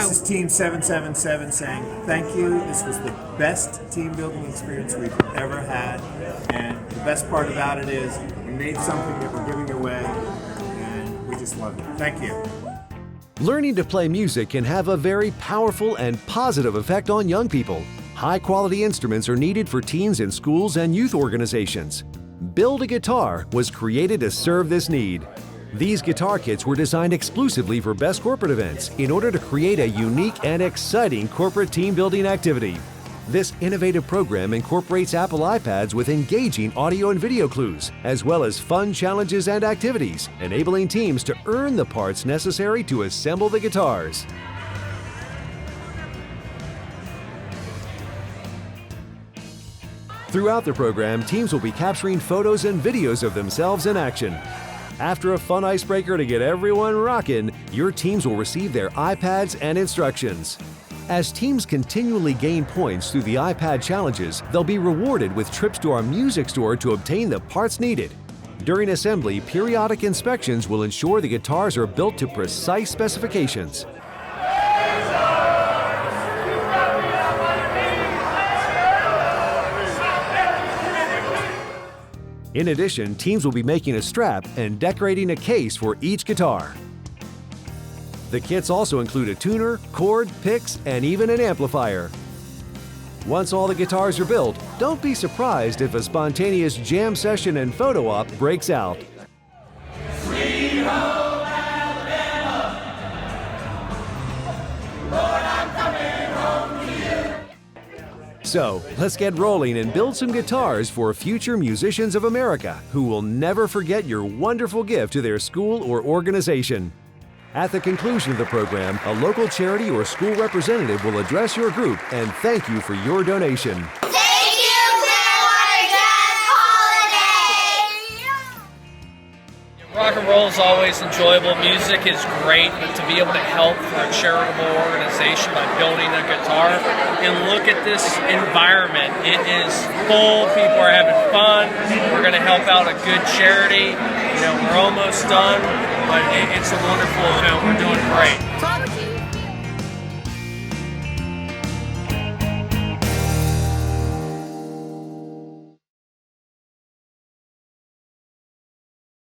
This is Team 777 saying thank you. This was the best team building experience we've ever had. And the best part about it is we made something that we're giving away, and we just love it. Thank you. Learning to play music can have a very powerful and positive effect on young people. High-quality instruments are needed for teens in schools and youth organizations. Build a Guitar was created to serve this need. These guitar kits were designed exclusively for best corporate events in order to create a unique and exciting corporate team-building activity. This innovative program incorporates Apple iPads with engaging audio and video clues, as well as fun challenges and activities, enabling teams to earn the parts necessary to assemble the guitars. Throughout the program, teams will be capturing photos and videos of themselves in action. After a fun icebreaker to get everyone rockin', your teams will receive their iPads and instructions. As teams continually gain points through the iPad challenges, they'll be rewarded with trips to our music store to obtain the parts needed. During assembly, periodic inspections will ensure the guitars are built to precise specifications. In addition, teams will be making a strap and decorating a case for each guitar. The kits also include a tuner, cord, picks, and even an amplifier. Once all the guitars are built, don't be surprised if a spontaneous jam session and photo op breaks out. Sweet home Alabama, Lord, I'm coming home to you. So, let's get rolling and build some guitars for future musicians of America who will never forget your wonderful gift to their school or organization. At the conclusion of the program, a local charity or school representative will address your group and thank you for your donation. Thank you, Clearwater Jazz Holiday! Rock and roll is always enjoyable. Music is great, but to be able to help for a charitable organization by building a guitar and look at this environment, it is full. People are having fun. We're going to help out a good charity. We're almost done, but it's a wonderful event we're